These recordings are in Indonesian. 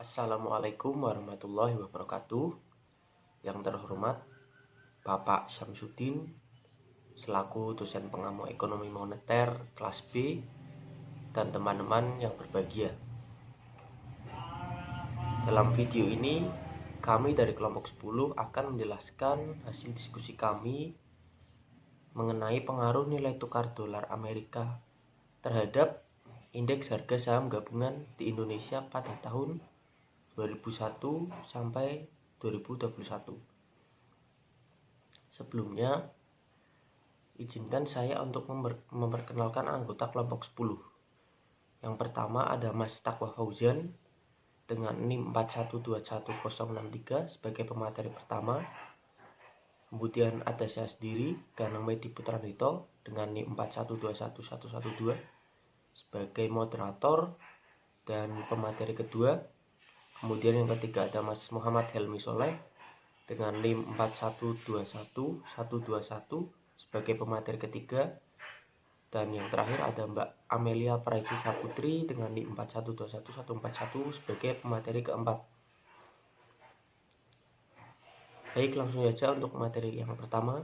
Assalamualaikum warahmatullahi wabarakatuh. Yang terhormat Bapak Syamsuddin selaku dosen pengamu ekonomi moneter kelas B dan teman-teman yang berbahagia. Dalam video ini kami dari kelompok 10 akan menjelaskan hasil diskusi kami mengenai pengaruh nilai tukar dolar Amerika terhadap indeks harga saham gabungan di Indonesia pada tahun 2001 sampai 2021. Sebelumnya, izinkan saya untuk memperkenalkan anggota kelompok 10. Yang pertama ada Mas Taqwa Fauzan dengan NIM 4121063 sebagai pemateri pertama. Kemudian ada saya sendiri, Ganang Medi Putranito dengan NIM 4121112 sebagai moderator dan pemateri kedua. Kemudian yang ketiga ada Mas Muhammad Helmi Soleh dengan NIM 4121121 sebagai pemateri ketiga. Dan yang terakhir ada Mbak Amelia Praisi Saputri dengan NIM 4121141 sebagai pemateri keempat. Baik, langsung saja untuk materi yang pertama.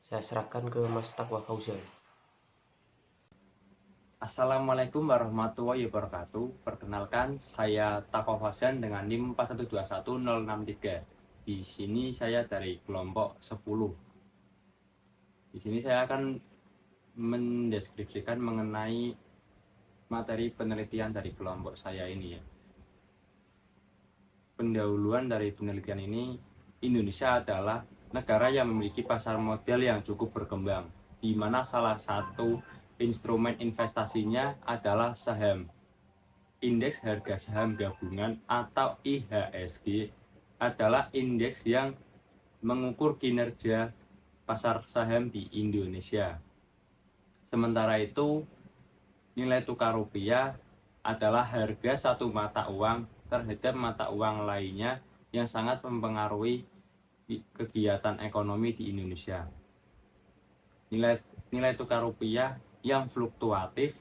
Saya serahkan ke Mas Taqwa Fauzan. Assalamualaikum warahmatullahi wabarakatuh. Perkenalkan, saya Taqwa Fauzan dengan NIM 4121063. Di sini saya dari kelompok 10. Di sini saya akan mendeskripsikan mengenai materi penelitian dari kelompok saya ini ya. Pendahuluan dari penelitian ini, Indonesia adalah negara yang memiliki pasar modal yang cukup berkembang, di mana salah satu instrumen investasinya adalah saham. Indeks harga saham gabungan atau IHSG adalah indeks yang mengukur kinerja pasar saham di Indonesia. Sementara itu, nilai tukar rupiah adalah harga satu mata uang terhadap mata uang lainnya yang sangat mempengaruhi kegiatan ekonomi di Indonesia. Nilai tukar rupiah yang fluktuatif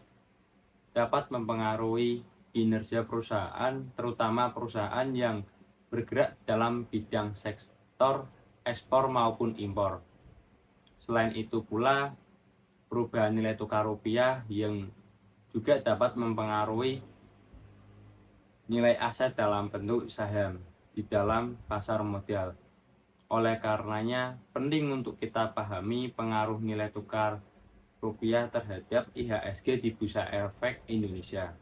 dapat mempengaruhi kinerja perusahaan, terutama perusahaan yang bergerak dalam bidang sektor ekspor maupun impor. Selain itu pula, perubahan nilai tukar rupiah yang juga dapat mempengaruhi nilai aset dalam bentuk saham di dalam pasar modal. Oleh karenanya, penting untuk kita pahami pengaruh nilai tukar rupiah terhadap IHSG di Bursa Efek Indonesia.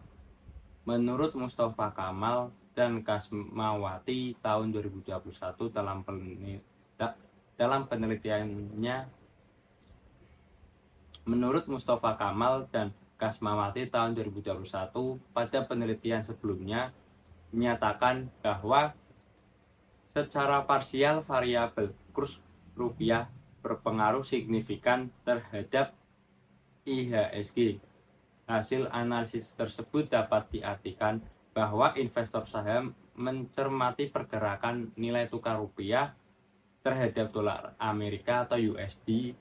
Menurut Mustafa Kamal dan Kasmawati tahun 2021 dalam penelitiannya, menurut Mustafa Kamal dan Kasmawati tahun 2021 pada penelitian sebelumnya menyatakan bahwa secara parsial variabel kurs rupiah berpengaruh signifikan terhadap IHSG. Hasil analisis tersebut dapat diartikan bahwa investor saham mencermati pergerakan nilai tukar rupiah terhadap dolar Amerika atau USD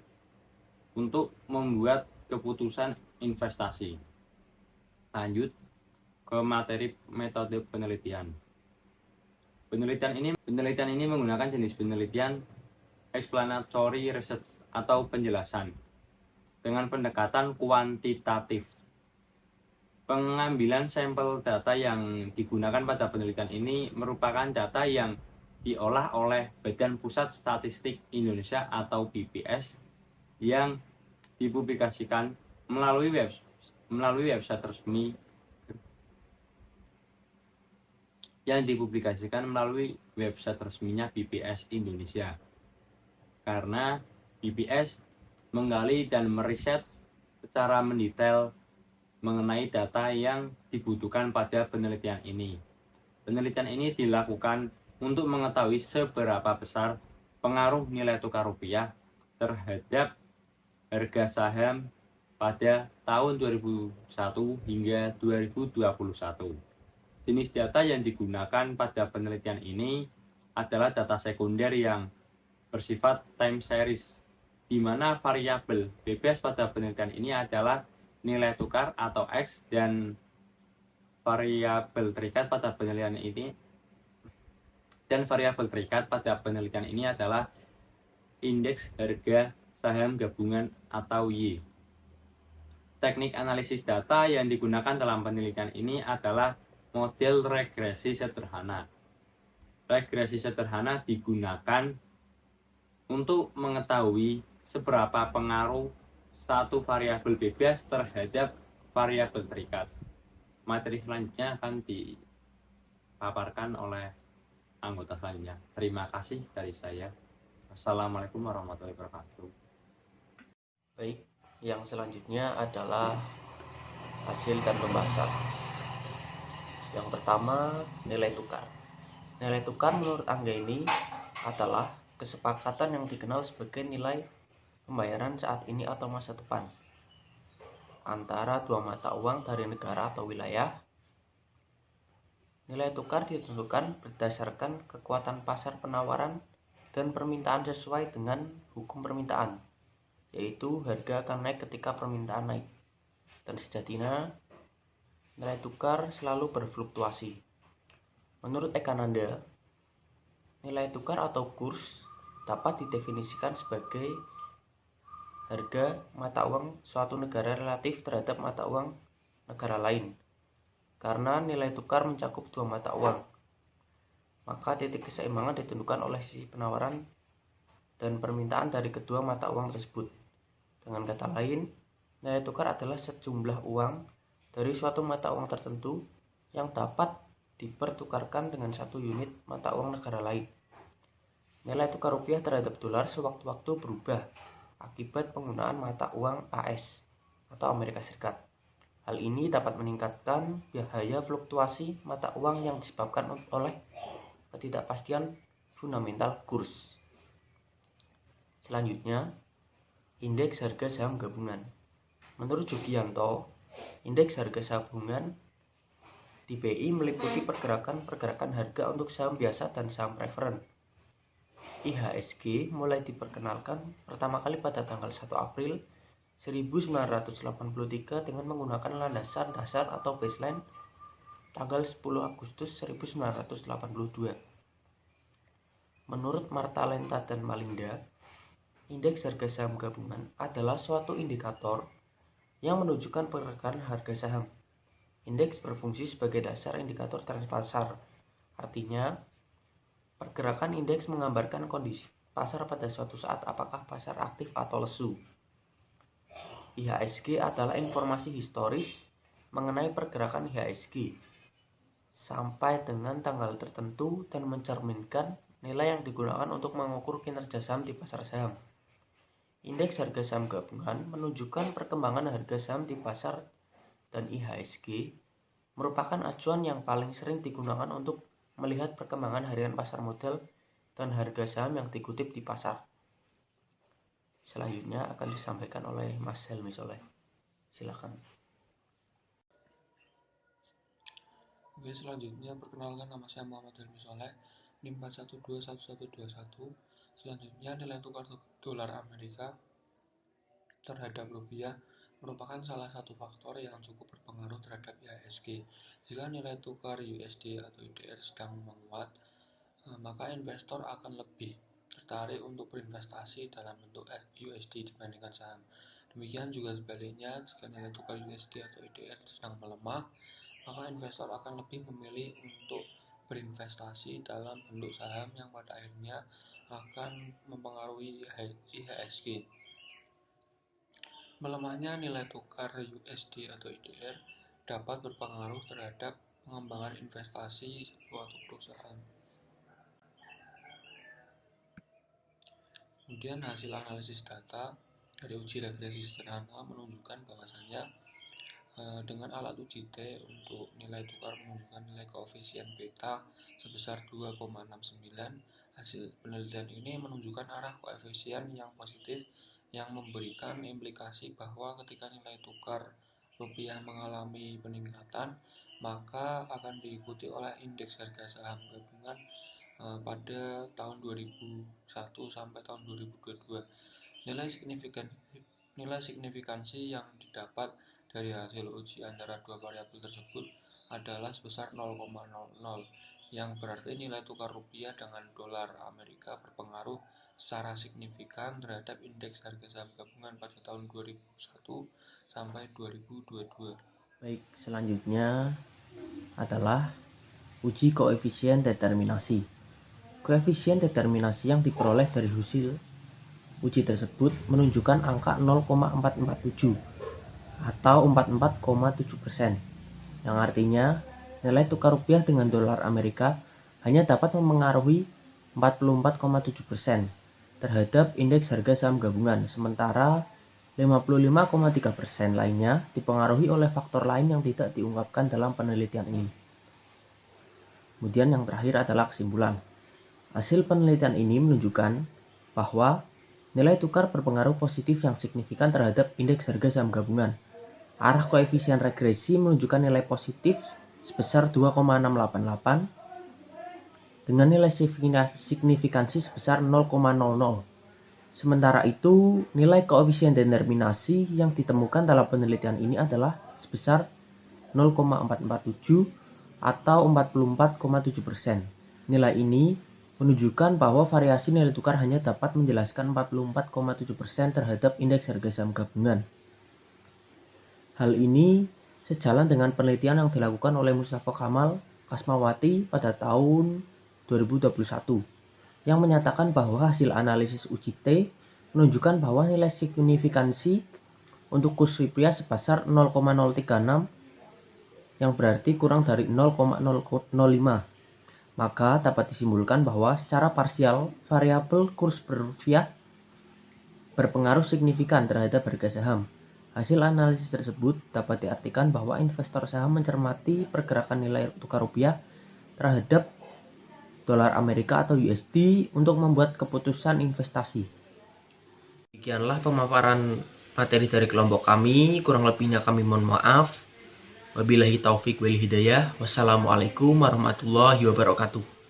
untuk membuat keputusan investasi. Lanjut ke materi metode penelitian. Penelitian ini menggunakan jenis penelitian explanatory research atau penjelasan dengan pendekatan kuantitatif. Pengambilan sampel data yang digunakan pada penelitian ini merupakan data yang diolah oleh Badan Pusat Statistik Indonesia atau BPS yang dipublikasikan melalui website resmi resminya BPS Indonesia. Karena BPS menggali dan meriset secara mendetail mengenai data yang dibutuhkan pada penelitian ini. Penelitian ini dilakukan untuk mengetahui seberapa besar pengaruh nilai tukar rupiah terhadap harga saham pada tahun 2001 hingga 2021. Jenis data yang digunakan pada penelitian ini adalah data sekunder yang bersifat time series, di mana variabel bebas pada penelitian ini adalah nilai tukar atau X dan variabel terikat pada penilaian ini adalah indeks harga saham gabungan atau Y. Teknik analisis data yang digunakan dalam penelitian ini adalah model regresi sederhana. Regresi sederhana digunakan untuk mengetahui seberapa pengaruh satu variabel bebas terhadap variabel terikat. Materi selanjutnya akan dipaparkan oleh anggota selanjutnya. Terima kasih dari saya. Assalamualaikum warahmatullahi wabarakatuh. Baik, yang selanjutnya adalah hasil dan pembahasan. Yang pertama, nilai tukar. Nilai tukar menurut Angga ini adalah kesepakatan yang dikenal sebagai nilai pembayaran saat ini atau masa depan antara dua mata uang dari negara atau wilayah. Nilai tukar ditentukan berdasarkan kekuatan pasar penawaran dan permintaan sesuai dengan hukum permintaan, yaitu harga akan naik ketika permintaan naik. Dan sejatinya, nilai tukar selalu berfluktuasi. Menurut Ekananda, nilai tukar atau kurs dapat didefinisikan sebagai harga mata uang suatu negara relatif terhadap mata uang negara lain. Karena nilai tukar mencakup dua mata uang, maka titik keseimbangan ditentukan oleh sisi penawaran dan permintaan dari kedua mata uang tersebut. Dengan kata lain, nilai tukar adalah sejumlah uang dari suatu mata uang tertentu yang dapat dipertukarkan dengan satu unit mata uang negara lain. Nilai tukar rupiah terhadap dolar sewaktu-waktu berubah akibat penggunaan mata uang AS atau Amerika Serikat. Hal ini dapat meningkatkan bahaya fluktuasi mata uang yang disebabkan oleh ketidakpastian fundamental kurs. Selanjutnya, indeks harga saham gabungan. Menurut Jugianto, indeks harga saham gabungan di BI meliputi pergerakan harga untuk saham biasa dan saham preferen. IHSG mulai diperkenalkan pertama kali pada tanggal 1 April 1983 dengan menggunakan landasan dasar atau baseline tanggal 10 Agustus 1982. Menurut Martalenta dan Malinda, indeks harga saham gabungan adalah suatu indikator yang menunjukkan pergerakan harga saham. Indeks berfungsi sebagai dasar indikator tren pasar. Artinya, pergerakan indeks menggambarkan kondisi pasar pada suatu saat, apakah pasar aktif atau lesu. IHSG adalah informasi historis mengenai pergerakan IHSG sampai dengan tanggal tertentu dan mencerminkan nilai yang digunakan untuk mengukur kinerja saham di pasar saham. Indeks harga saham gabungan menunjukkan perkembangan harga saham di pasar, dan IHSG merupakan acuan yang paling sering digunakan untuk melihat perkembangan harian pasar modal dan harga saham yang dikutip di pasar. Selanjutnya akan disampaikan oleh Mas Helmi Soleh. Silakan. Oke, selanjutnya perkenalkan, nama saya Muhammad Helmi Soleh, NIM 4121121. Selanjutnya, nilai tukar dolar Amerika terhadap rupiah merupakan salah satu faktor yang cukup berpengaruh terhadap IHSG. Jika nilai tukar USD atau IDR sedang menguat, maka investor akan lebih tertarik untuk berinvestasi dalam bentuk USD dibandingkan saham. Demikian juga sebaliknya, jika nilai tukar USD atau IDR sedang melemah, maka investor akan lebih memilih untuk berinvestasi dalam bentuk saham yang pada akhirnya akan mempengaruhi IHSG. Melemahnya nilai tukar USD atau IDR dapat berpengaruh terhadap pengembangan investasi suatu perusahaan. Kemudian hasil analisis data dari uji regresi sederhana menunjukkan bahwasanya dengan alat uji T untuk nilai tukar menunjukkan nilai koefisien beta sebesar 2,69. Hasil penelitian ini menunjukkan arah koefisien yang positif yang memberikan implikasi bahwa ketika nilai tukar rupiah mengalami peningkatan, maka akan diikuti oleh indeks harga saham gabungan pada tahun 2001 sampai tahun 2022. Nilai signifikansi yang didapat dari hasil uji antara dua variabel tersebut adalah sebesar 0,00, yang berarti nilai tukar rupiah dengan dolar Amerika berpengaruh secara signifikan terhadap indeks harga saham gabungan pada tahun 2001 sampai 2022. Baik, selanjutnya adalah uji koefisien determinasi. Koefisien determinasi yang diperoleh dari hasil uji tersebut menunjukkan angka 0,447 atau 44,7%, yang artinya nilai tukar rupiah dengan dolar Amerika hanya dapat mempengaruhi 44,7% terhadap indeks harga saham gabungan, sementara 55,3% lainnya dipengaruhi oleh faktor lain yang tidak diungkapkan dalam penelitian ini. Kemudian yang terakhir adalah kesimpulan. Hasil penelitian ini menunjukkan bahwa nilai tukar berpengaruh positif yang signifikan terhadap indeks harga saham gabungan. Arah koefisien regresi menunjukkan nilai positif sebesar 2,688 dengan nilai signifikansi sebesar 0,00. Sementara itu, nilai koefisien determinasi yang ditemukan dalam penelitian ini adalah sebesar 0,447 atau 44,7%. Nilai ini menunjukkan bahwa variasi nilai tukar hanya dapat menjelaskan 44,7% terhadap indeks harga saham gabungan. Hal ini sejalan dengan penelitian yang dilakukan oleh Mustafa Kamal Kasmawati pada tahun 2021 yang menyatakan bahwa hasil analisis uji T menunjukkan bahwa nilai signifikansi untuk kurs rupiah sebesar 0,036 yang berarti kurang dari 0,005. Maka dapat disimpulkan bahwa secara parsial variabel kurs rupiah berpengaruh signifikan terhadap harga saham. Hasil analisis tersebut dapat diartikan bahwa investor saham mencermati pergerakan nilai tukar rupiah terhadap dolar Amerika atau USD untuk membuat keputusan investasi. Demikianlah pemaparan materi dari kelompok kami, kurang lebihnya kami mohon maaf. Wabillahi taufik wal hidayah. Wassalamualaikum warahmatullahi wabarakatuh.